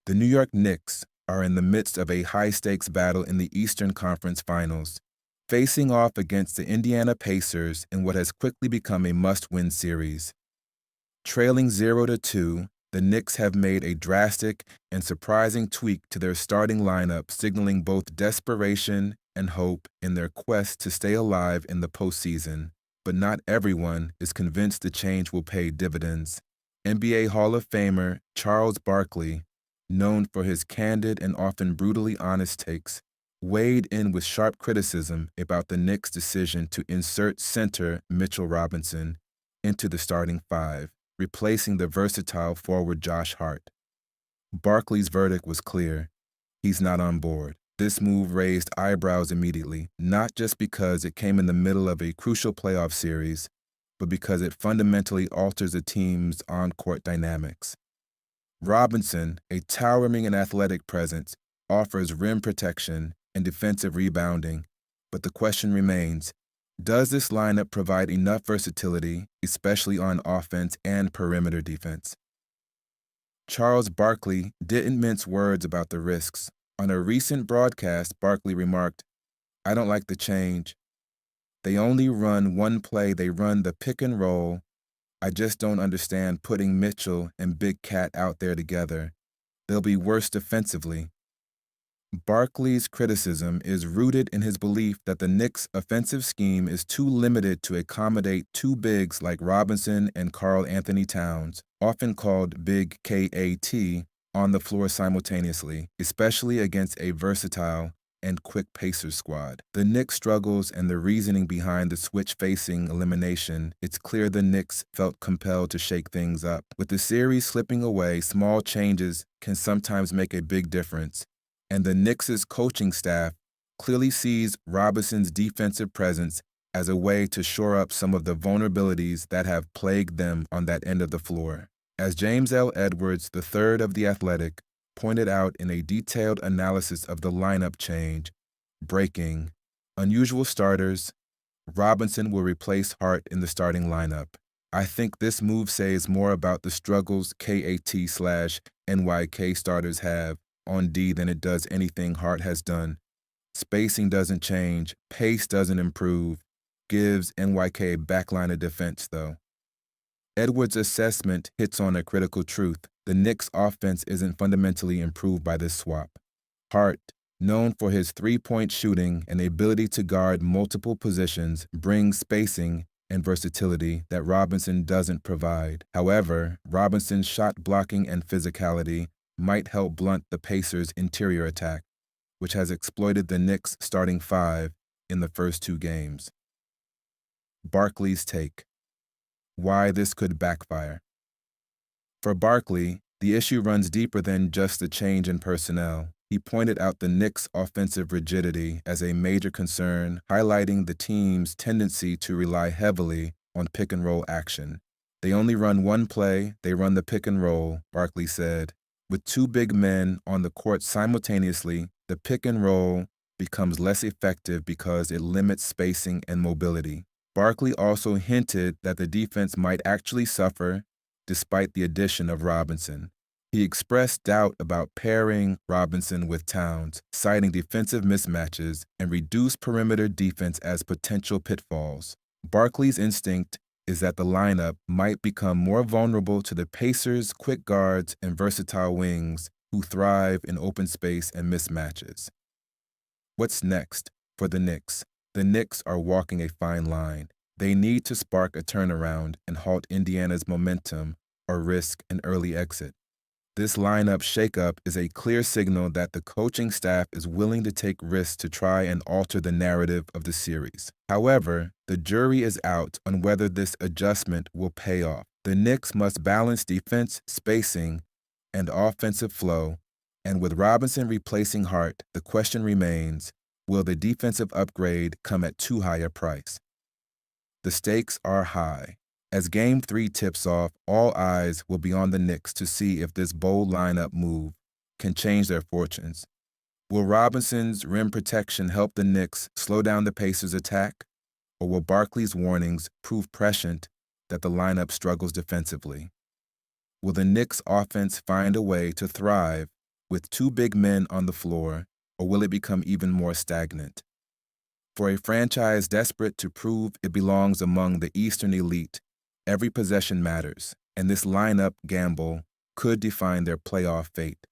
The New York Knicks are in the midst of a high-stakes battle in the Eastern Conference Finals, facing off against the Indiana Pacers in what has quickly become a must-win series. Trailing 0-2, the Knicks have made a drastic and surprising tweak to their starting lineup, signaling both desperation and hope in their quest to stay alive in the postseason. But not everyone is convinced the change will pay dividends. NBA Hall of Famer Charles Barkley, known for his candid and often brutally honest takes, weighed in with sharp criticism about the Knicks' decision to insert center Mitchell Robinson into the starting five, replacing the versatile forward Josh Hart. Barkley's verdict was clear. He's not on board. This move raised eyebrows immediately, not just because it came in the middle of a crucial playoff series, but because it fundamentally alters a team's on-court dynamics. Robinson, a towering and athletic presence, offers rim protection and defensive rebounding, but the question remains, does this lineup provide enough versatility, especially on offense and perimeter defense? Charles Barkley didn't mince words about the risks. On a recent broadcast, Barkley remarked, "I don't like the change. They only run one play, they run the pick and roll. I just don't understand putting Mitchell and Big Cat out there together. They'll be worse defensively." Barkley's criticism is rooted in his belief that the Knicks' offensive scheme is too limited to accommodate two bigs like Robinson and Karl-Anthony Towns, often called Big KAT, on the floor simultaneously, especially against a versatile and quick Pacers squad. The Knicks' struggles and the reasoning behind the switch-facing elimination, it's clear the Knicks felt compelled to shake things up. With the series slipping away, small changes can sometimes make a big difference, and the Knicks' coaching staff clearly sees Robinson's defensive presence as a way to shore up some of the vulnerabilities that have plagued them on that end of the floor. As James L. Edwards, III of The Athletic, pointed out in a detailed analysis of the lineup change, breaking unusual starters, Robinson will replace Hart in the starting lineup. I think this move says more about the struggles KAT/NYK starters have on D than it does anything Hart has done. Spacing doesn't change, pace doesn't improve, gives NYK a backline of defense though. Edwards' assessment hits on a critical truth. The Knicks' offense isn't fundamentally improved by this swap. Hart, known for his three-point shooting and ability to guard multiple positions, brings spacing and versatility that Robinson doesn't provide. However, Robinson's shot blocking and physicality might help blunt the Pacers' interior attack, which has exploited the Knicks' starting five in the first two games. Barkley's take. Why this could backfire. For Barkley, the issue runs deeper than just the change in personnel. He pointed out the Knicks' offensive rigidity as a major concern, highlighting the team's tendency to rely heavily on pick-and-roll action. They only run one play, they run the pick-and-roll, Barkley said. With two big men on the court simultaneously, the pick-and-roll becomes less effective because it limits spacing and mobility. Barkley also hinted that the defense might actually suffer despite the addition of Robinson. He expressed doubt about pairing Robinson with Towns, citing defensive mismatches and reduced perimeter defense as potential pitfalls. Barkley's instinct is that the lineup might become more vulnerable to the Pacers' quick guards and versatile wings who thrive in open space and mismatches. What's next for the Knicks? The Knicks are walking a fine line. They need to spark a turnaround and halt Indiana's momentum or risk an early exit. This lineup shakeup is a clear signal that the coaching staff is willing to take risks to try and alter the narrative of the series. However, the jury is out on whether this adjustment will pay off. The Knicks must balance defense, spacing, and offensive flow, and with Robinson replacing Hart, the question remains, will the defensive upgrade come at too high a price? The stakes are high. As Game 3 tips off, all eyes will be on the Knicks to see if this bold lineup move can change their fortunes. Will Robinson's rim protection help the Knicks slow down the Pacers' attack, or will Barkley's warnings prove prescient that the lineup struggles defensively? Will the Knicks' offense find a way to thrive with two big men on the floor, or will it become even more stagnant? For a franchise desperate to prove it belongs among the Eastern elite, every possession matters, and this lineup gamble could define their playoff fate.